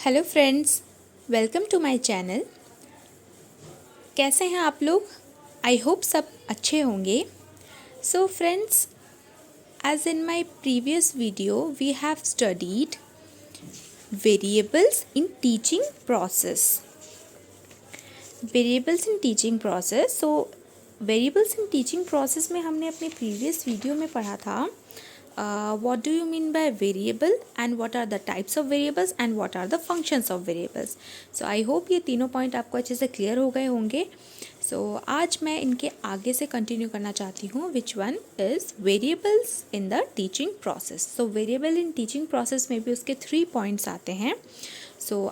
Hello friends, welcome to my channel. कैसे हैं आप लोग? आई होप सब अच्छे होंगे। So friends, as in my previous video we have studied variables in teaching process. Variables in teaching process. So variables in teaching process में हमने अपने प्रीवियस वीडियो में पढ़ा था what do you mean by variable and what are the types of variables and what are the functions of variables. So I hope ये तीनों point आपको अच्छे से क्लियर हो गए होंगे। आज मैं इनके आगे से कंटिन्यू करना चाहती हूँ। Which one is variables in the teaching process. Variable in teaching process में भी उसके 3 पॉइंट्स आते हैं।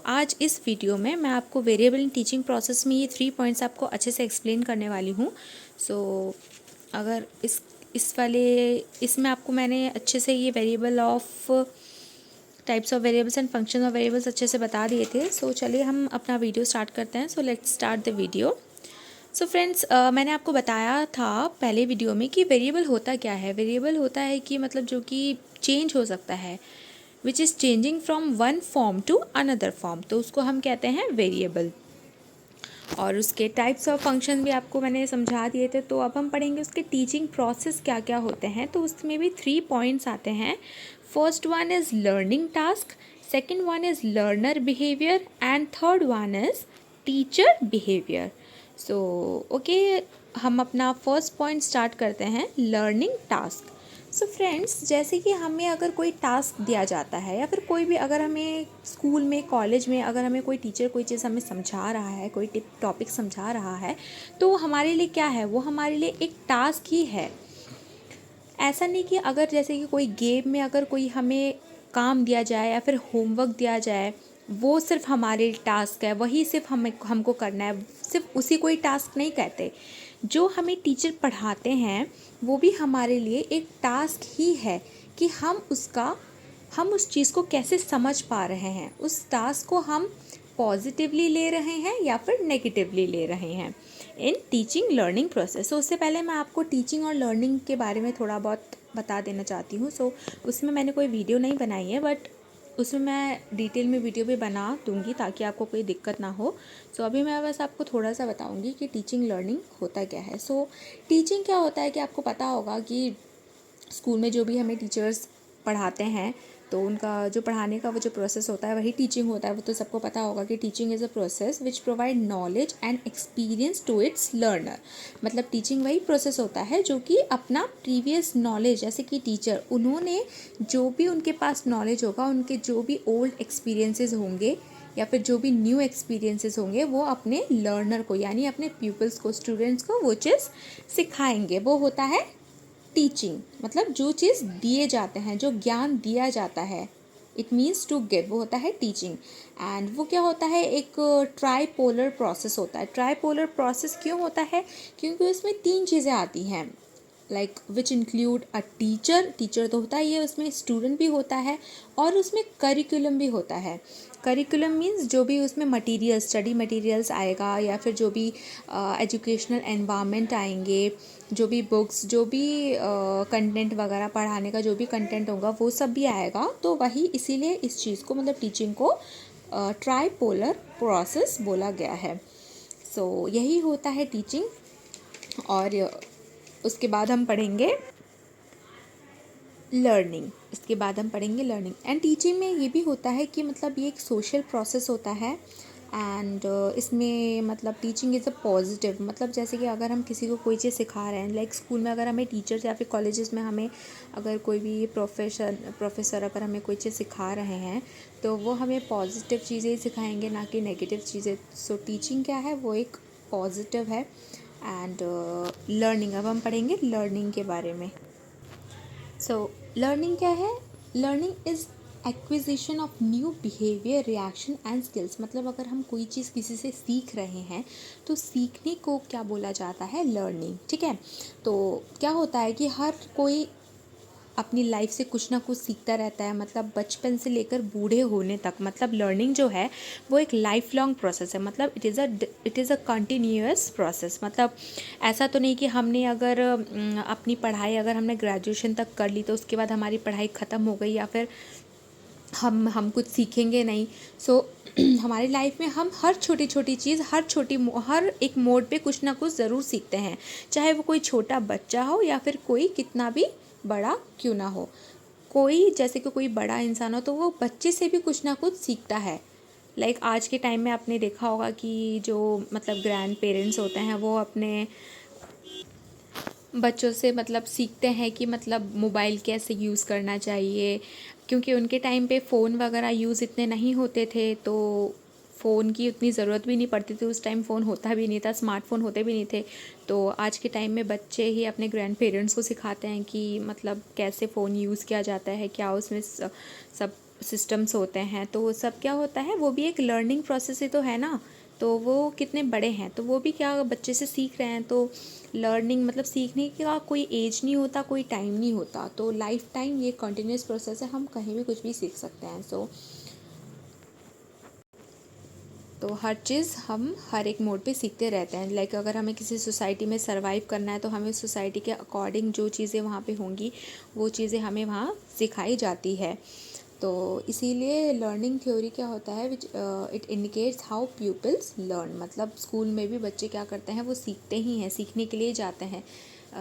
आज इस वीडियो में मैं आपको वेरिएबल इन टीचिंग प्रोसेस में ये 3 पॉइंट्स आपको अच्छे से एक्सप्लेन करने वाली हूँ। अगर इसमें आपको मैंने अच्छे से ये variable of types of variables and function of variables अच्छे से बता दिए थे। चलिए हम अपना वीडियो स्टार्ट करते हैं। Let's start the video. Friends, मैंने आपको बताया था पहले वीडियो में कि वेरिएबल होता क्या है। वेरिएबल होता है कि मतलब जो कि चेंज हो सकता है, which is changing from one form to another form, तो उसको हम कहते हैं वेरिएबल। और उसके टाइप्स ऑफ फंक्शन भी आपको मैंने समझा दिए थे। अब हम पढ़ेंगे उसके टीचिंग प्रोसेस क्या क्या होते हैं। उसमें भी 3 पॉइंट्स आते हैं। First one is learning task, second one is learner behaviour and third one is teacher behaviour. Okay, हम अपना फर्स्ट पॉइंट स्टार्ट करते हैं, लर्निंग टास्क। फ्रेंड्स, जैसे कि हमें अगर कोई टास्क दिया जाता है या फिर कोई भी अगर हमें स्कूल में कॉलेज में अगर हमें कोई टीचर कोई चीज़ हमें समझा रहा है, कोई टॉपिक समझा रहा है, तो हमारे लिए क्या है, वो हमारे लिए एक टास्क ही है। ऐसा नहीं कि अगर जैसे कि कोई गेम में अगर कोई हमें काम दिया जाए या फिर होमवर्क दिया जाए, वो सिर्फ हमारे टास्क है, वही सिर्फ हमको करना है, सिर्फ उसी को ही टास्क नहीं कहते। जो हमें टीचर पढ़ाते हैं वो भी हमारे लिए एक टास्क ही है कि हम उस चीज़ को कैसे समझ पा रहे हैं, उस टास्क को हम पॉजिटिवली ले रहे हैं या फिर नेगेटिवली ले रहे हैं इन टीचिंग लर्निंग प्रोसेस। उससे पहले मैं आपको टीचिंग और लर्निंग के बारे में थोड़ा बहुत बता देना चाहती हूँ। उसमें मैंने कोई वीडियो नहीं बनाई है, बट उसमें मैं डिटेल में वीडियो भी बना दूंगी ताकि आपको कोई दिक्कत ना हो। अभी मैं बस आपको थोड़ा सा बताऊंगी कि टीचिंग लर्निंग होता क्या है। टीचिंग क्या होता है कि आपको पता होगा कि स्कूल में जो भी हमें टीचर्स पढ़ाते हैं, तो उनका जो पढ़ाने का वो जो प्रोसेस होता है वही टीचिंग होता है। वो तो सबको पता होगा कि teaching is a process which provide knowledge and experience to its learner. मतलब टीचिंग वही प्रोसेस होता है जो कि अपना प्रीवियस नॉलेज, जैसे कि टीचर उन्होंने जो भी उनके पास नॉलेज होगा, उनके जो भी ओल्ड एक्सपीरियंसेस होंगे या फिर जो भी न्यू एक्सपीरियंसेस होंगे, वो अपने लर्नर को यानी अपने प्यूपल्स को, स्टूडेंट्स को वो चीज़ सिखाएंगे। वो होता है टीचिंग। मतलब जो चीज़ दिए जाते हैं, जो ज्ञान दिया जाता है, इट मीन्स टू गिव, वो होता है टीचिंग। एंड वो क्या होता है, एक ट्राईपोलर प्रोसेस होता है। ट्राईपोलर प्रोसेस क्यों होता है? क्योंकि उसमें 3 चीज़ें आती हैं, like which include a teacher तो होता ही है, उसमें स्टूडेंट भी होता है और उसमें करिकुलम भी होता है। करिकुलम मीन्स जो भी उसमें मटेरियल, स्टडी मटेरियल्स आएगा या फिर जो भी एजुकेशनल एनवायरनमेंट आएंगे, जो भी बुक्स, जो भी कंटेंट वगैरह पढ़ाने का जो भी कंटेंट होगा, वो सब भी आएगा। तो वही इसीलिए इस चीज़ को, मतलब टीचिंग को ट्राईपोलर प्रोसेस बोला गया है। यही होता है टीचिंग। और उसके बाद हम पढ़ेंगे लर्निंग। एंड टीचिंग में ये भी होता है कि मतलब ये एक सोशल प्रोसेस होता है। एंड इसमें मतलब टीचिंग इज़ अ पॉजिटिव, मतलब जैसे कि अगर हम किसी को कोई चीज़ सिखा रहे हैं, लाइक स्कूल में अगर हमें टीचर्स या फिर कॉलेजेस में हमें अगर कोई भी प्रोफेसर अगर हमें कोई चीज़ सिखा रहे हैं, तो वो हमें पॉजिटिव चीज़ें ही सिखाएंगे, ना कि नेगेटिव चीज़ें। टीचिंग क्या है, वो एक पॉजिटिव है। एंड लर्निंग, अब हम पढ़ेंगे लर्निंग के बारे में। लर्निंग क्या है? Learning is acquisition of new behaviour, reaction and skills. मतलब अगर हम कोई चीज़ किसी से सीख रहे हैं, तो सीखने को क्या बोला जाता है? लर्निंग। ठीक है। तो क्या होता है कि हर कोई अपनी लाइफ से कुछ ना कुछ सीखता रहता है, मतलब बचपन से लेकर बूढ़े होने तक। मतलब लर्निंग जो है वो एक लाइफ लॉन्ग प्रोसेस है। मतलब it is a continuous process. मतलब ऐसा तो नहीं कि हमने अगर अपनी पढ़ाई अगर हमने ग्रेजुएशन तक कर ली तो उसके बाद हमारी पढ़ाई ख़त्म हो गई, या फिर हम कुछ सीखेंगे नहीं। सो हमारी लाइफ में हम हर छोटी छोटी चीज़, हर एक मोड पे कुछ ना कुछ ज़रूर सीखते हैं, चाहे वो कोई छोटा बच्चा हो या फिर कोई कितना भी बड़ा क्यों ना हो। कोई जैसे कि कोई बड़ा इंसान हो तो वो बच्चे से भी कुछ ना कुछ सीखता है। लाइक आज के टाइम में आपने देखा होगा कि जो मतलब ग्रैंड पेरेंट्स होते हैं वो अपने बच्चों से मतलब सीखते हैं कि मतलब मोबाइल कैसे यूज़ करना चाहिए, क्योंकि उनके टाइम पे फ़ोन वगैरह यूज़ इतने नहीं होते थे, तो फ़ोन की उतनी ज़रूरत भी नहीं पड़ती थी। उस टाइम फ़ोन होता भी नहीं था, स्मार्टफ़ोन होते भी नहीं थे। तो आज के टाइम में बच्चे ही अपने ग्रैंड पेरेंट्स को सिखाते हैं कि मतलब कैसे फ़ोन यूज़ किया जाता है, क्या उसमें सब सिस्टम्स होते हैं। तो वो सब क्या होता है, वो भी एक लर्निंग प्रोसेस ही तो है ना। तो वो कितने बड़े हैं तो वो भी क्या बच्चे से सीख रहे हैं। तो लर्निंग मतलब सीखने का कोई एज नहीं होता, कोई टाइम नहीं होता। तो लाइफ टाइम ये कंटिन्यूस प्रोसेस है, हम कहीं भी कुछ भी सीख सकते हैं। तो हर चीज़ हम हर एक मोड पे सीखते रहते हैं। लाइक अगर हमें किसी सोसाइटी में सरवाइव करना है तो हमें सोसाइटी के अकॉर्डिंग जो चीज़ें वहाँ पे होंगी वो चीज़ें हमें वहाँ सिखाई जाती है। तो इसीलिए लर्निंग थ्योरी क्या होता है, which it indicates how peoples learn. मतलब स्कूल में भी बच्चे क्या करते हैं, वो सीखते ही हैं, सीखने के लिए जाते हैं।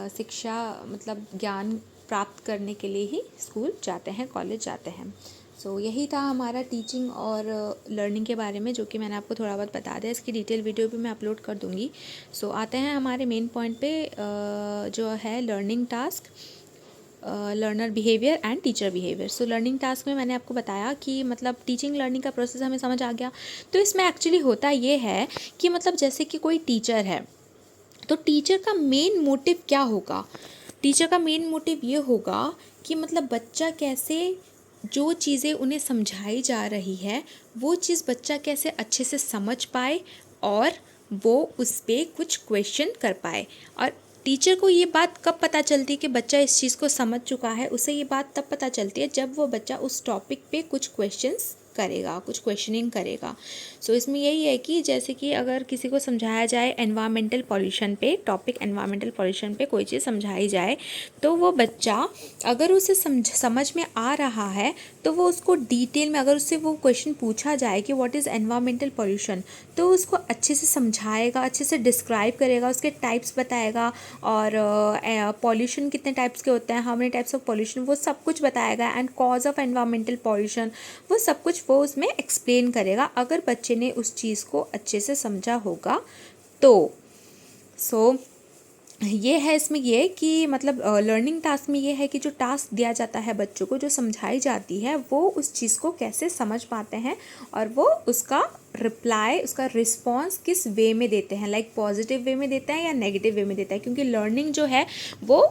शिक्षा मतलब ज्ञान प्राप्त करने के लिए ही स्कूल जाते हैं, कॉलेज जाते हैं। सो यही था हमारा टीचिंग और लर्निंग के बारे में, जो कि मैंने आपको थोड़ा बहुत बता दिया। इसकी डिटेल वीडियो भी मैं अपलोड कर दूँगी। सो आते हैं हमारे मेन पॉइंट पे, जो है learning task, learner behaviour and teacher behaviour. So learning task में मैंने आपको बताया कि मतलब टीचिंग लर्निंग का प्रोसेस हमें समझ आ गया। तो इसमें एक्चुअली होता ये है कि मतलब जैसे कि कोई टीचर है तो टीचर का मेन मोटिव क्या होगा। टीचर का मेन मोटिव ये होगा कि मतलब बच्चा कैसे, जो चीज़ें उन्हें समझाई जा रही है वो चीज़ बच्चा कैसे अच्छे से समझ पाए और वो उस पर कुछ क्वेश्चन कर पाए। और टीचर को ये बात कब पता चलती है कि बच्चा इस चीज़ को समझ चुका है, उसे ये बात तब पता चलती है जब वो बच्चा उस टॉपिक पे कुछ क्वेश्चंस करेगा, कुछ क्वेश्चनिंग करेगा। सो इसमें यही है कि जैसे कि अगर किसी को समझाया जाए एनवायरमेंटल पॉल्यूशन पे, टॉपिक एनवायरमेंटल पॉल्यूशन पे कोई चीज़ समझाई जाए, तो वो बच्चा अगर उसे समझ में आ रहा है तो वो उसको डिटेल में, अगर उससे वो क्वेश्चन पूछा जाए कि व्हाट इज़ एनवायरमेंटल पॉल्यूशन, तो उसको अच्छे से समझाएगा, अच्छे से डिस्क्राइब करेगा, उसके टाइप्स बताएगा और पॉल्यूशन कितने टाइप्स के होते हैं, how many types of pollution, वो सब कुछ बताएगा। And cause of environmental pollution, वो सब कुछ वो उसमें एक्सप्लेन करेगा, अगर बच्चे ने उस चीज़ को अच्छे से समझा होगा तो। सो ये है इसमें ये कि मतलब लर्निंग टास्क में ये है कि जो टास्क दिया जाता है बच्चों को, जो समझाई जाती है, वो उस चीज़ को कैसे समझ पाते हैं और वो उसका रिप्लाई, उसका रिस्पॉन्स किस वे में देते हैं। लाइक पॉजिटिव वे में देता है या नेगेटिव वे में देता है, क्योंकि लर्निंग जो है वो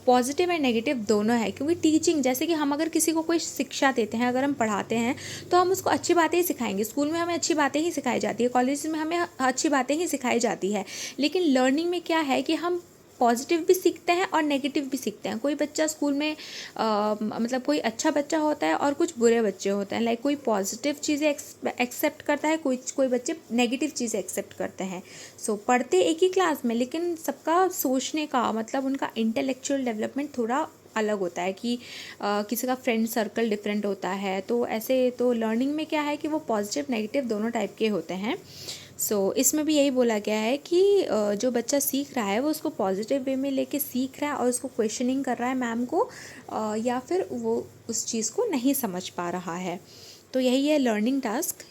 पॉजिटिव एंड नेगेटिव दोनों है। क्योंकि टीचिंग, जैसे कि हम अगर किसी को कोई शिक्षा देते हैं, अगर हम पढ़ाते हैं तो हम उसको अच्छी बातें ही सिखाएंगे। स्कूल में हमें अच्छी बातें ही सिखाई जाती है, कॉलेज में हमें अच्छी बातें ही सिखाई जाती है। लेकिन लर्निंग में क्या है कि हम पॉजिटिव भी सीखते हैं और नेगेटिव भी सीखते हैं। कोई बच्चा स्कूल में मतलब कोई अच्छा बच्चा होता है और कुछ बुरे बच्चे होते हैं। लाइक कोई पॉजिटिव चीज़ें एक्सेप्ट करता है, कोई बच्चे नेगेटिव चीज़ें एक्सेप्ट करते हैं। सो पढ़ते एक ही क्लास में, लेकिन सबका सोचने का मतलब उनका इंटेलेक्चुअल डेवलपमेंट थोड़ा अलग होता है कि किसी का फ्रेंड सर्कल डिफरेंट होता है। तो ऐसे तो लर्निंग में क्या है कि वो पॉजिटिव नेगेटिव दोनों टाइप के होते हैं। इसमें भी यही बोला गया है कि जो बच्चा सीख रहा है वो उसको पॉजिटिव वे में लेके सीख रहा है और उसको क्वेश्चनिंग कर रहा है मैम को, या फिर वो उस चीज़ को नहीं समझ पा रहा है। तो यही है लर्निंग टास्क,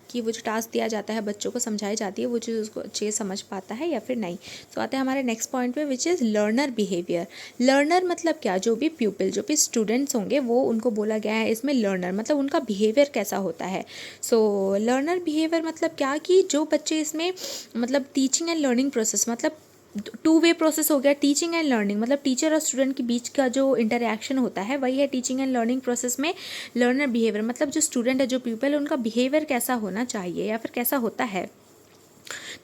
कि वो जो टास्क दिया जाता है बच्चों को समझाई जाती है, वो चीज़ उसको अच्छे से समझ पाता है या फिर नहीं। आते हैं हमारे नेक्स्ट पॉइंट पे, which is learner behaviour. Learner मतलब क्या, जो भी प्यूपिल, जो भी स्टूडेंट्स होंगे वो उनको बोला गया है इसमें लर्नर, मतलब उनका बिहेवियर कैसा होता है। लर्नर बिहेवियर मतलब क्या, कि जो बच्चे इसमें मतलब टीचिंग एंड लर्निंग प्रोसेस, मतलब टू वे प्रोसेस हो गया। टीचिंग एंड लर्निंग मतलब टीचर और स्टूडेंट के बीच का जो इंटरेक्शन होता है वही है टीचिंग एंड लर्निंग प्रोसेस में लर्नर बिहेवियर। मतलब जो स्टूडेंट है, जो पीपल है, उनका बिहेवियर कैसा होना चाहिए या फिर कैसा होता है।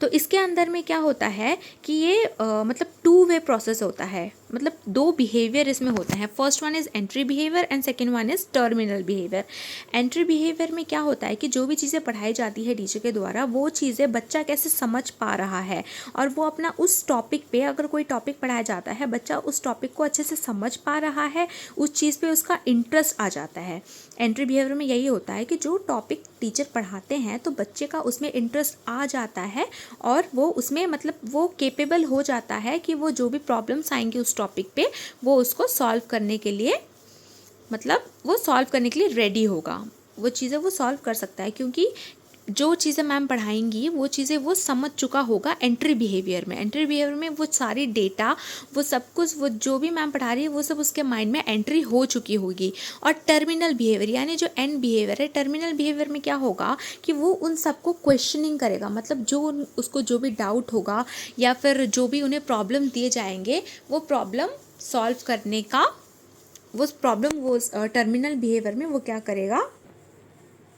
तो इसके अंदर में क्या होता है कि ये मतलब 2 वे प्रोसेस होता है, मतलब 2 बिहेवियर इसमें होते हैं। First one is entry behaviour and second one is terminal behaviour. Entry behaviour में क्या होता है कि जो भी चीज़ें पढ़ाई जाती है टीचर के द्वारा, वो चीज़ें बच्चा कैसे समझ पा रहा है और वो अपना उस टॉपिक पे, अगर कोई टॉपिक पढ़ाया जाता है, बच्चा उस टॉपिक को अच्छे से समझ पा रहा है, उस चीज़ पे उसका इंटरेस्ट आ जाता है। एंट्री बिहेवियर में यही होता है कि जो टॉपिक टीचर पढ़ाते हैं तो बच्चे का उसमें इंटरेस्ट आ जाता है और वो उसमें मतलब वो केपेबल हो जाता है कि वो जो भी प्रॉब्लम्स आएंगी उस टॉपिक पे, वो उसको सॉल्व करने के लिए, मतलब वो सॉल्व करने के लिए रेडी होगा, वो चीज़ें वो सॉल्व कर सकता है, क्योंकि जो चीज़ें मैम पढ़ाएंगी वो चीज़ें वो समझ चुका होगा एंट्री बिहेवियर में। एंट्री बिहेवियर में वो सारी डेटा, वो सब कुछ, वो जो भी मैम पढ़ा रही है वो सब उसके माइंड में एंट्री हो चुकी होगी। और टर्मिनल बिहेवियर यानी जो एंड बिहेवियर है, टर्मिनल बिहेवियर में क्या होगा कि वो उन सबको क्वेश्चनिंग करेगा, मतलब जो उसको जो भी डाउट होगा या फिर जो भी उन्हें प्रॉब्लम दिए जाएंगे, वो प्रॉब्लम सॉल्व करने का, वो प्रॉब्लम वो टर्मिनल बिहेवियर में वो क्या करेगा,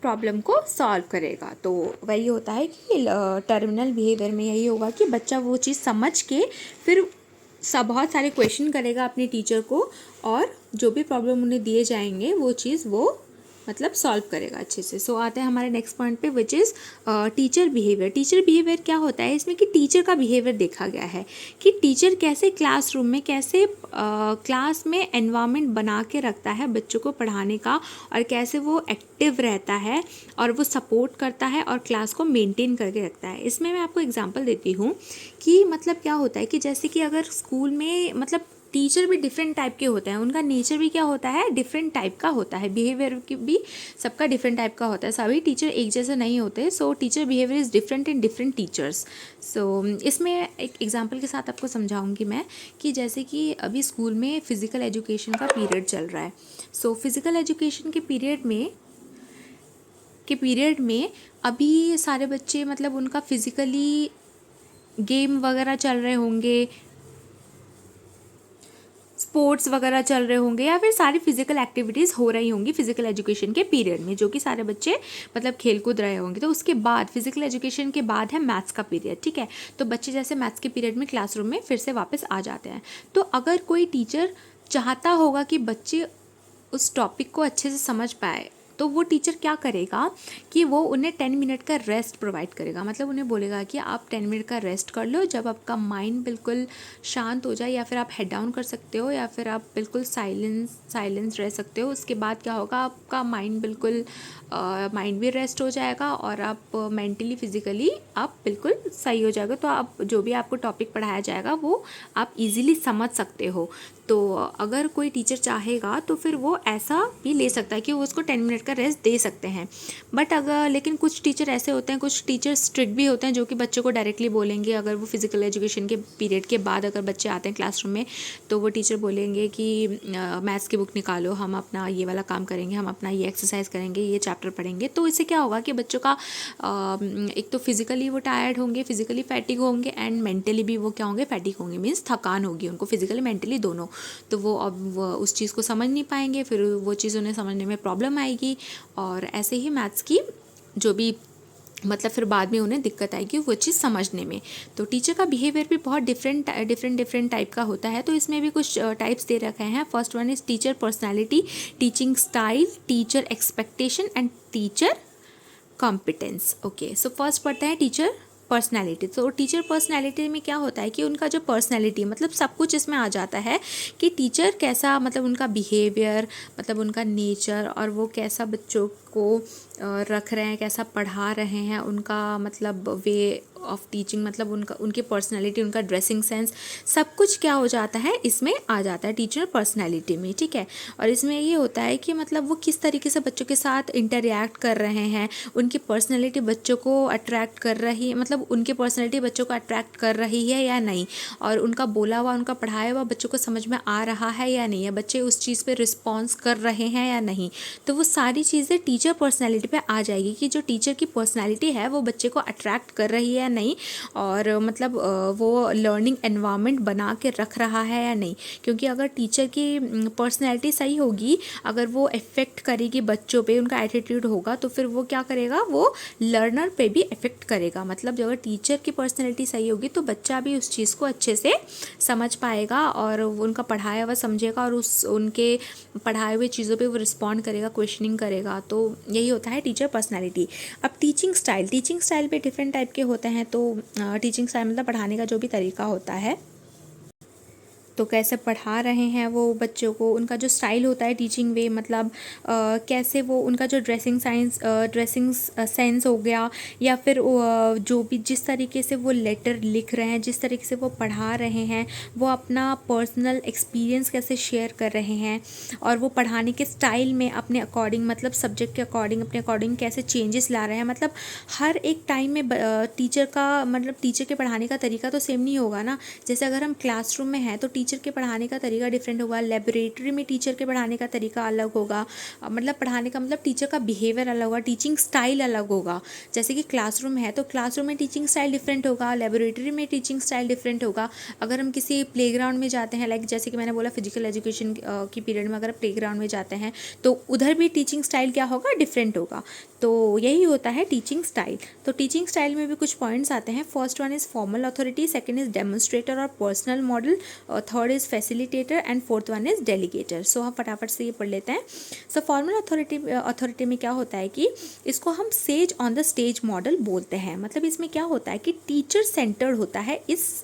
प्रॉब्लम को सॉल्व करेगा। तो वही होता है कि टर्मिनल बिहेवियर में यही होगा कि बच्चा वो चीज़ समझ के फिर बहुत सारे क्वेश्चन करेगा अपने टीचर को, और जो भी प्रॉब्लम उन्हें दिए जाएंगे वो चीज़ वो मतलब सॉल्व करेगा अच्छे से। सो आते हैं हमारे नेक्स्ट पॉइंट पे, which is teacher behaviour. Teacher behaviour क्या होता है इसमें कि टीचर का बिहेवियर देखा गया है कि टीचर कैसे क्लासरूम में, कैसे क्लास में एनवायरनमेंट बना के रखता है बच्चों को पढ़ाने का, और कैसे वो एक्टिव रहता है और वो सपोर्ट करता है और क्लास को मेंटेन करके रखता है। इसमें मैं आपको एग्जांपल देती हूँ कि मतलब क्या होता है कि जैसे कि अगर स्कूल में मतलब टीचर भी डिफरेंट टाइप के होते हैं, उनका नेचर भी क्या होता है, डिफरेंट टाइप का होता है, बिहेवियर की भी सबका डिफरेंट टाइप का होता है, सभी टीचर एक जैसे नहीं होते। So teacher behaviour is different in different teachers. So इसमें एक एग्जांपल के साथ आपको समझाऊंगी मैं कि जैसे कि अभी स्कूल में फ़िज़िकल एजुकेशन का पीरियड चल रहा है। सो फिज़िकल एजुकेशन के पीरियड में अभी सारे बच्चे मतलब उनका फिज़िकली गेम वगैरह चल रहे होंगे, स्पोर्ट्स वगैरह चल रहे होंगे, या फिर सारी फिजिकल एक्टिविटीज़ हो रही होंगी फिजिकल एजुकेशन के पीरियड में, जो कि सारे बच्चे मतलब खेल कूद रहे होंगे। तो उसके बाद फिजिकल एजुकेशन के बाद है मैथ्स का पीरियड, ठीक है। तो बच्चे जैसे मैथ्स के पीरियड में क्लासरूम में फिर से वापस आ जाते हैं। तो अगर कोई टीचर चाहता होगा कि बच्चे उस टॉपिक को अच्छे से समझ पाए, तो वो टीचर क्या करेगा कि वो उन्हें 10 मिनट का रेस्ट प्रोवाइड करेगा, मतलब उन्हें बोलेगा कि आप 10 मिनट का रेस्ट कर लो, जब आपका माइंड बिल्कुल शांत हो जाए, या फिर आप हेड डाउन कर सकते हो, या फिर आप बिल्कुल साइलेंस रह सकते हो। उसके बाद क्या होगा, आपका माइंड बिल्कुल माइंड भी रेस्ट हो जाएगा और आप मेंटली फिजिकली आप बिल्कुल सही हो जाएगा। तो आप जो भी आपको टॉपिक पढ़ाया जाएगा वो आप इजीली समझ सकते हो। तो अगर कोई टीचर चाहेगा तो फिर वो ऐसा भी ले सकता है कि वो उसको 10 मिनट का रेस्ट दे सकते हैं। बट अगर लेकिन कुछ टीचर ऐसे होते हैं, कुछ टीचर स्ट्रिक्ट भी होते हैं, जो कि बच्चों को डायरेक्टली बोलेंगे, अगर वो फिजिकल एजुकेशन के पीरियड के बाद अगर बच्चे आते हैं क्लासरूम में, तो वो टीचर बोलेंगे कि मैथ्स की बुक निकालो, हम अपना ये वाला काम करेंगे, हम अपना ये एक्सरसाइज करेंगे, ये चैप्टर पढ़ेंगे। तो इससे क्या होगा कि बच्चों का एक तो फिजिकली वो टायर्ड होंगे, फिजिकली फैटिग होंगे, एंड मेंटली भी वो क्या होंगे, फैटिग होंगे, मीन्स थकान होगी उनको फिजिकली मेंटली दोनों। तो वो अब उस चीज़ को समझ नहीं पाएंगे, फिर वो चीज़ उन्हें समझने में प्रॉब्लम आएगी, और ऐसे ही मैथ्स की जो भी मतलब फिर बाद में उन्हें दिक्कत आएगी वो चीज़ समझने में। तो टीचर का बिहेवियर भी बहुत डिफरेंट टाइप का होता है। तो इसमें भी कुछ टाइप्स दे रखे हैं। First one is teacher personality, teaching style, teacher expectation and teacher competence. Okay, so first पढ़ते हैं टीचर पर्सनैलिटी। तो टीचर पर्सनैलिटी में क्या होता है कि उनका जो पर्सनैलिटी मतलब सब कुछ इसमें आ जाता है कि टीचर कैसा, मतलब उनका बिहेवियर, मतलब उनका नेचर, और वो कैसा बच्चों को रख रहे हैं, कैसा पढ़ा रहे हैं, उनका मतलब वे ऑफ टीचिंग, मतलब उनकी पर्सनैलिटी, उनका ड्रेसिंग सेंस, सब कुछ क्या हो जाता है इसमें आ जाता है टीचर पर्सनैलिटी में, ठीक है। और इसमें ये होता है कि मतलब वो किस तरीके से बच्चों के साथ इंटरैक्ट कर रहे हैं, उनकी पर्सनैलिटी बच्चों को अट्रैक्ट कर रही है, मतलब उनकी पर्सनैलिटी बच्चों को अट्रैक्ट कर रही है या नहीं, और उनका बोला हुआ, उनका पढ़ाया हुआ बच्चों को समझ में आ रहा है या नहीं, है बच्चे उस चीज़ पे रिस्पॉन्स कर रहे हैं या नहीं। तो वो सारी चीज़ें टीचर टीचर पर्सनैलिटी पे आ जाएगी कि जो टीचर की पर्सनैलिटी है वो बच्चे को अट्रैक्ट कर रही है या नहीं, और मतलब वो लर्निंग एनवायरनमेंट बना के रख रहा है या नहीं। क्योंकि अगर टीचर की पर्सनैलिटी सही होगी, अगर वो इफ़ेक्ट करेगी बच्चों पे, उनका एटीट्यूड होगा, तो फिर वो क्या करेगा, वो लर्नर पे भी इफ़ेक्ट करेगा। मतलब अगर टीचर की पर्सनैलिटी सही होगी तो बच्चा भी उस चीज़ को अच्छे से समझ पाएगा और उनका पढ़ाया हुआ समझेगा और उस उनके पढ़ाए हुए चीज़ों पे वो रिस्पॉन्ड करेगा, क्वेश्चनिंग करेगा। तो यही होता है टीचर पर्सनैलिटी। अब टीचिंग स्टाइल पे डिफरेंट टाइप के होते हैं। तो टीचिंग स्टाइल मतलब पढ़ाने का जो भी तरीका होता है, तो कैसे पढ़ा रहे हैं वो बच्चों को, उनका जो स्टाइल होता है टीचिंग वे, मतलब कैसे वो उनका जो ड्रेसिंग सेंस हो गया, या फिर जो भी जिस तरीके से वो लेटर लिख रहे हैं, जिस तरीके से वो पढ़ा रहे हैं, वो अपना पर्सनल एक्सपीरियंस कैसे शेयर कर रहे हैं, और वो पढ़ाने के स्टाइल में अपने अकॉर्डिंग, मतलब सब्जेक्ट के अकॉर्डिंग, अपने अकॉर्डिंग कैसे चेंजेस ला रहे हैं। मतलब हर एक टाइम में टीचर के पढ़ाने का तरीका तो सेम नहीं होगा ना। जैसे अगर हम क्लासरूम में हैं तो टीचर के पढ़ाने का तरीका डिफरेंट होगा, लेबोरेटरी में टीचर के पढ़ाने का तरीका अलग होगा। मतलब पढ़ाने का मतलब टीचर का बिहेवियर अलग होगा, टीचिंग स्टाइल अलग होगा। जैसे कि क्लासरूम है तो क्लासरूम में टीचिंग स्टाइल डिफरेंट होगा, लेबोरेटरी में टीचिंग स्टाइल डिफरेंट होगा। अगर हम किसी प्लेग्राउंड में जाते हैं, लाइक जैसे कि मैंने बोला फिजिकल एजुकेशन की पीरियड में अगर प्लेग्राउंड में जाते हैं तो उधर भी टीचिंग स्टाइल क्या होगा, डिफरेंट होगा। तो यही होता है टीचिंग स्टाइल। तो टीचिंग स्टाइल में भी कुछ पॉइंट्स आते हैं। First one is formal authority, second is demonstrator और personal model, third is facilitator and fourth one is delegator. So हम फटाफट से ये पढ़ लेते हैं। सो फॉर्मल अथॉरिटी में क्या होता है कि इसको हम says on the stage model बोलते हैं। मतलब इसमें क्या होता है कि टीचर सेंटर्ड होता है। इस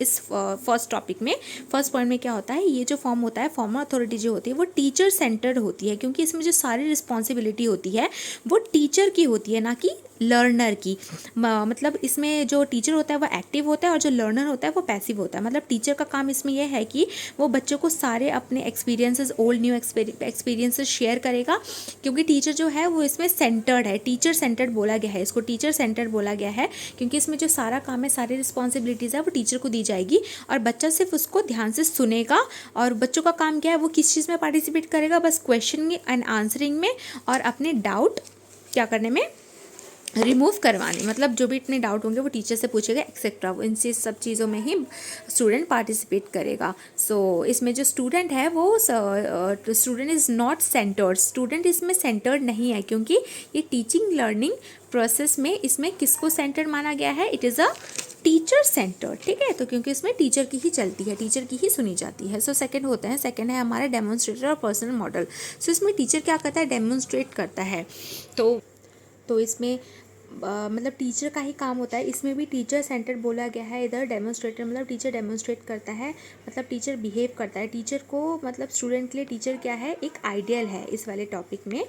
फर्स्ट टॉपिक में, फर्स्ट पॉइंट में क्या होता है, ये जो फॉर्म होता है, फॉर्मल अथॉरिटी जो होती है वो टीचर सेंटर्ड होती है, क्योंकि इसमें जो सारी रिस्पॉन्सिबिलिटी होती है वो टीचर की होती है, ना कि लर्नर की। मतलब इसमें जो टीचर होता है वो एक्टिव होता है और जो लर्नर होता है वो पैसिव होता है। मतलब टीचर का काम इसमें यह है कि वो बच्चों को सारे अपने experiences, old new experiences share करेगा, क्योंकि टीचर जो है वो इसमें सेंटर्ड है। टीचर सेंटर्ड बोला गया है, इसको टीचर सेंटर्ड बोला गया है, क्योंकि इसमें जो सारा काम है, सारी रिस्पॉन्सिबिलिटीज़ है वो टीचर को दी जाएगी और बच्चा सिर्फ उसको ध्यान से सुनेगा। और बच्चों का काम क्या है, वो किस चीज़ में पार्टिसिपेट करेगा, बस क्वेश्चनिंग एंड आंसरिंग में और अपने डाउट क्या करने में, रिमूव करवाने। मतलब जो भी इतने डाउट होंगे वो टीचर से पूछेगा एक्सेट्रा, इन सब चीज़ों में ही स्टूडेंट पार्टिसिपेट करेगा। सो इसमें जो स्टूडेंट है वो student is not centred, student इसमें सेंटर्ड नहीं है, क्योंकि ये टीचिंग लर्निंग प्रोसेस में इसमें किसको सेंटर्ड माना गया है, it is a teacher centre. ठीक है, तो क्योंकि इसमें टीचर की ही चलती है, टीचर की ही सुनी जाती है। सो सेकंड होते हैं, सेकंड है हमारा डेमोन्स्ट्रेटर और पर्सनल मॉडल। सो इसमें टीचर क्या करता है, डेमोन्स्ट्रेट करता है। तो इसमें मतलब टीचर का ही काम होता है। इसमें भी टीचर सेंटर्ड बोला गया है। इधर डेमोन्स्ट्रेटर मतलब टीचर डेमोन्स्ट्रेट करता है, मतलब टीचर बिहेव करता है। टीचर को मतलब स्टूडेंट के लिए टीचर क्या है, एक आइडियल है। इस वाले टॉपिक में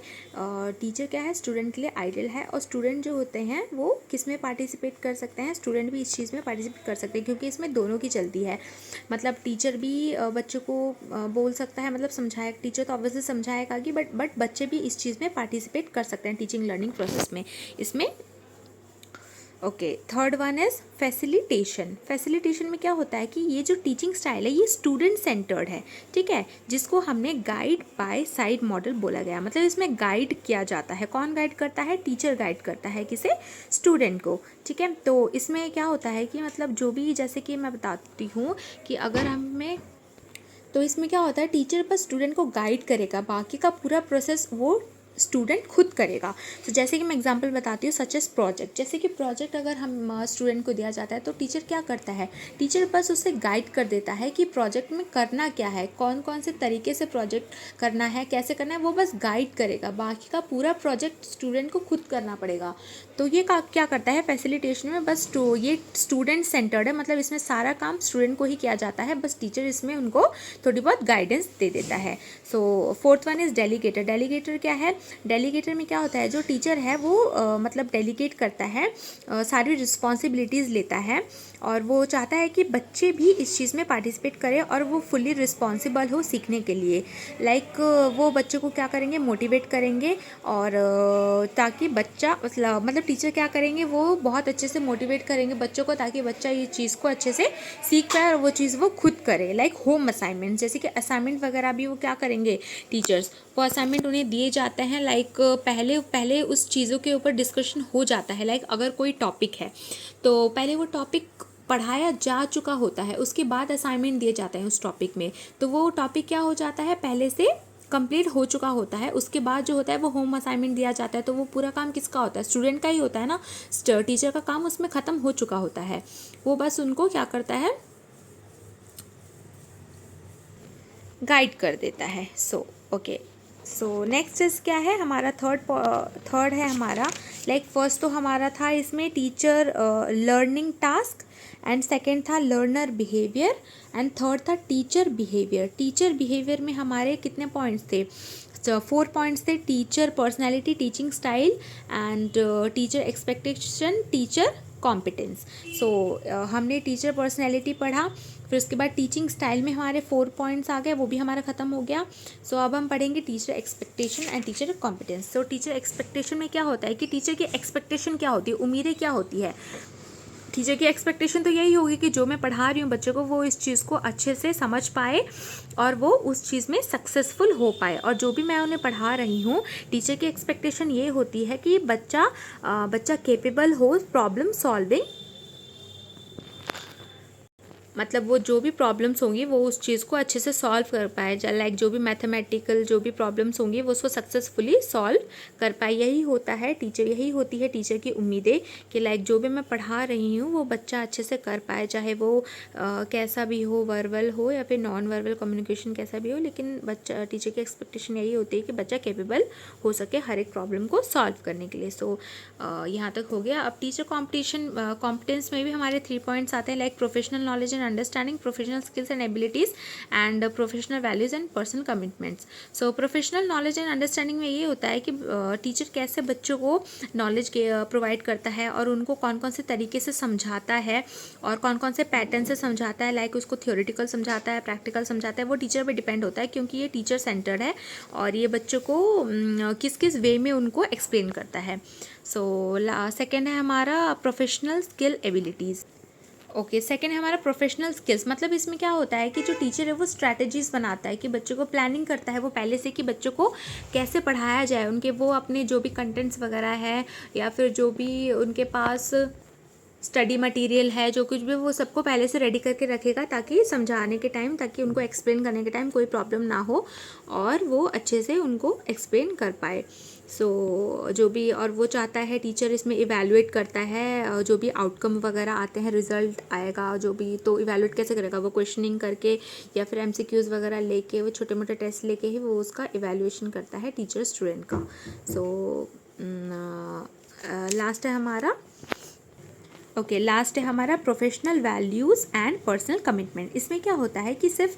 टीचर क्या है, स्टूडेंट के लिए आइडियल है। और स्टूडेंट जो होते हैं वो किस में पार्टिसिपेट कर सकते हैं, स्टूडेंट भी इस चीज़ में पार्टिसिपेट कर सकते हैं, क्योंकि इसमें दोनों की चलती है। मतलब टीचर भी बच्चों को बोल सकता है, मतलब समझाए, टीचर तो ऑब्वियसली समझाएगा कि बट बच्चे भी इस चीज़ में पार्टिसिपेट कर सकते हैं टीचिंग लर्निंग प्रोसेस में। इसमें okay, third one is facilitation. Facilitation में क्या होता है कि ये जो टीचिंग स्टाइल है ये स्टूडेंट सेंटर्ड है। ठीक है, जिसको हमने गाइड बाय साइड मॉडल बोला गया। मतलब इसमें गाइड किया जाता है। कौन गाइड करता है, टीचर गाइड करता है किसे, स्टूडेंट को। ठीक है, तो इसमें क्या होता है कि मतलब जो भी, जैसे कि मैं बताती हूँ कि अगर हमें, तो इसमें क्या होता है, टीचर बस स्टूडेंट को गाइड करेगा, बाकी का पूरा प्रोसेस वो स्टूडेंट खुद करेगा। तो जैसे कि मैं एग्जांपल बताती हूँ, सच एस प्रोजेक्ट। जैसे कि प्रोजेक्ट अगर हम स्टूडेंट को दिया जाता है तो टीचर क्या करता है, टीचर बस उसे गाइड कर देता है कि प्रोजेक्ट में करना क्या है, कौन कौन से तरीके से प्रोजेक्ट करना है, कैसे करना है, वो बस गाइड करेगा। बाकी का पूरा प्रोजेक्ट स्टूडेंट को खुद करना पड़ेगा। तो ये क्या करता है फैसिलिटेशन में, बस ये स्टूडेंट सेंटर्ड है। मतलब इसमें सारा काम स्टूडेंट को ही किया जाता है, बस टीचर इसमें उनको थोड़ी बहुत गाइडेंस दे देता है। So fourth one is delegator. Delegator क्या है, डेलीगेटर में क्या होता है, जो टीचर है वो मतलब डेलीगेट करता है, सारी रिस्पॉन्सिबिलिटीज़ लेता है और वो चाहता है कि बच्चे भी इस चीज़ में पार्टिसिपेट करें और वो फुली रिस्पॉन्सिबल हो सीखने के लिए। लाइक वो बच्चे को क्या करेंगे, मोटिवेट करेंगे, और ताकि बच्चा मतलब टीचर क्या करेंगे, वो बहुत अच्छे से मोटिवेट करेंगे बच्चों को, ताकि बच्चा ये चीज़ को अच्छे से सीख पाए और वो चीज़ वो खुद करे। लाइक होम असाइनमेंट, जैसे कि असाइनमेंट वगैरह भी वो क्या करेंगे टीचर्स, वो असाइनमेंट उन्हें दिए जाते हैं लाइक पहले पहले उस चीज़ों के ऊपर डिस्कशन हो जाता है। लाइक अगर कोई टॉपिक है तो पहले वो टॉपिक पढ़ाया जा चुका होता है, उसके बाद असाइनमेंट दिए जाते हैं उस टॉपिक में, तो वो टॉपिक क्या हो जाता है, पहले से कंप्लीट हो चुका होता है। उसके बाद जो होता है वो होम असाइनमेंट दिया जाता है, तो वो पूरा काम किसका होता है, स्टूडेंट का ही होता है ना। टीचर का काम उसमें ख़त्म हो चुका होता है, वो बस उनको क्या करता है, गाइड कर देता है। ओके, सो नेक्स्ट इज क्या है हमारा, थर्ड है हमारा, लाइक फर्स्ट तो हमारा था इसमें teacher learning task, and second था लर्नर बिहेवियर, एंड थर्ड था टीचर बिहेवियर। टीचर बिहेवियर में हमारे कितने पॉइंट्स थे, 4 पॉइंट्स थे, teacher personality, teaching style, and teacher expectation, teacher competence. हमने टीचर पर्सनैलिटी पढ़ा, फिर उसके बाद टीचिंग स्टाइल में हमारे 4 पॉइंट्स आ गए, वो भी हमारा ख़त्म हो गया। अब हम पढ़ेंगे teacher expectation and teacher competence. Teacher expectation में क्या होता है कि टीचर की एक्सपेक्टेशन क्या होती है, उम्मीदें क्या होती है। टीचर की एक्सपेक्टेशन तो यही होगी कि जो मैं पढ़ा रही हूँ बच्चे को, वो इस चीज़ को अच्छे से समझ पाए और वो उस चीज़ में सक्सेसफुल हो पाए, और जो भी मैं उन्हें पढ़ा रही हूँ, टीचर की एक्सपेक्टेशन ये होती है कि बच्चा केपेबल हो प्रॉब्लम सॉल्विंग, मतलब वो जो भी प्रॉब्लम्स होंगी वो उस चीज़ को अच्छे से सॉल्व कर पाए, लाइक जो भी मैथमेटिकल जो भी प्रॉब्लम्स होंगी वो उसको सक्सेसफुली सॉल्व कर पाए। यही होता है टीचर, यही होती है टीचर की उम्मीदें कि लाइक जो भी मैं पढ़ा रही हूँ वो बच्चा अच्छे से कर पाए, चाहे वो कैसा भी हो, वर्बल हो या फिर नॉन वर्बल कम्युनिकेशन कैसा भी हो, लेकिन बच्चा, टीचर की एक्सपेक्टेशन यही होती है कि बच्चा कैपेबल हो सके हर एक प्रॉब्लम को सॉल्व करने के लिए। यहाँ तक हो गया। अब टीचर कॉम्पिटेंस में भी हमारे 3 पॉइंट्स आते हैं, like professional knowledge and understanding, professional skills and abilities, and professional values and personal commitments. Professional knowledge and understanding में ये होता है कि टीचर कैसे बच्चों को नॉलेज प्रोवाइड करता है और उनको कौन कौन से तरीके से समझाता है और कौन कौन से पैटर्न से समझाता है, लाइक उसको थियोरेटिकल समझाता है, प्रैक्टिकल समझाता है, वो टीचर पे डिपेंड होता है, क्योंकि ये टीचर सेंटर्ड है और ये बच्चों को किस किस वे में उनको एक्सप्लेन करता है। सेकेंड है हमारा प्रोफेशनल स्किल एबिलिटीज़। सेकंड है हमारा प्रोफेशनल स्किल्स, मतलब इसमें क्या होता है कि जो टीचर है वो स्ट्रैटेजीज़ बनाता है, कि बच्चों को प्लानिंग करता है वो पहले से कि बच्चों को कैसे पढ़ाया जाए, उनके वो अपने जो भी कंटेंट्स वगैरह है या फिर जो भी उनके पास स्टडी मटेरियल है, जो कुछ भी, वो सबको पहले से रेडी करके रखेगा ताकि समझाने के टाइम, ताकि उनको एक्सप्लेन करने के टाइम कोई प्रॉब्लम ना हो और वो अच्छे से उनको एक्सप्लेन कर पाए। जो भी, और वो चाहता है टीचर इसमें इवैल्यूएट करता है, जो भी आउटकम वगैरह आते हैं, रिजल्ट आएगा जो भी, तो इवैल्यूएट कैसे करेगा, वो क्वेश्चनिंग करके या फिर MCQs वगैरह लेके, वो छोटे मोटे टेस्ट लेके ही वो उसका इवैल्यूएशन करता है टीचर स्टूडेंट का। लास्ट है हमारा professional values and personal commitment. इसमें क्या होता है कि सिर्फ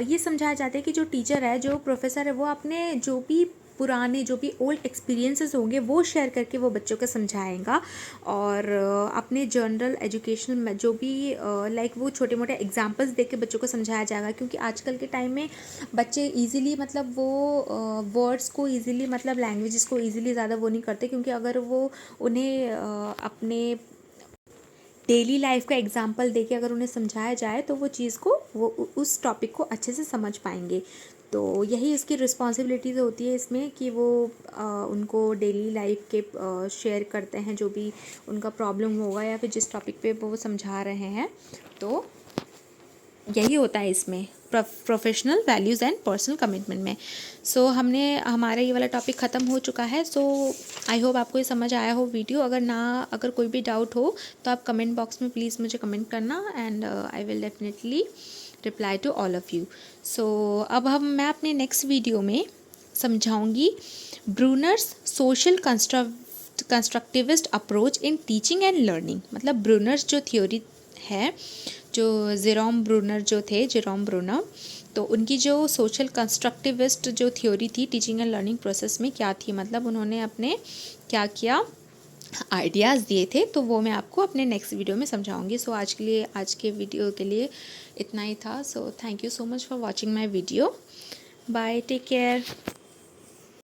ये समझाया जाता है कि जो टीचर है, जो प्रोफेसर है, वो अपने जो भी पुराने जो भी ओल्ड एक्सपीरियंसेस होंगे वो शेयर करके वो बच्चों को समझाएगा, और अपने जनरल एजुकेशन में जो भी लाइक वो छोटे मोटे एग्जांपल्स दे के बच्चों को समझाया जाएगा, क्योंकि आजकल के टाइम में बच्चे इजीली, मतलब वो वर्ड्स को इजीली, मतलब लैंग्वेजेस को इजीली ज़्यादा वो नहीं करते, क्योंकि अगर वो उन्हें अपने डेली लाइफ का एग्जाम्पल देके अगर उन्हें समझाया जाए तो वो चीज़ को, वो उस टॉपिक को अच्छे से समझ पाएंगे। तो यही इसकी रिस्पॉन्सिबिलिटीज़ होती है इसमें कि वो उनको डेली लाइफ के शेयर करते हैं जो भी उनका प्रॉब्लम होगा या फिर जिस टॉपिक पे वो समझा रहे हैं। तो यही होता है इसमें professional values and personal commitment में। हमने हमारा ये वाला टॉपिक ख़त्म हो चुका है। आई होप आपको ये समझ आया हो वीडियो। अगर कोई भी डाउट हो तो आप कमेंट बॉक्स में प्लीज़ मुझे कमेंट करना, and I will definitely reply to all of you. अब मैं अपने नेक्स्ट वीडियो में समझाऊंगी Bruner's social constructivist approach in teaching and learning. मतलब ब्रूनर्स जो थ्योरी है, जो जेरोम ब्रूनर, तो उनकी जो सोशल कंस्ट्रक्टिविस्ट जो थ्योरी थी टीचिंग एंड लर्निंग प्रोसेस में क्या थी, मतलब उन्होंने अपने क्या किया आइडियाज़ दिए थे, तो वो मैं आपको अपने नेक्स्ट वीडियो में समझाऊंगी। आज के वीडियो के लिए इतना ही था। Thank you so much for watching my video. Bye, take care.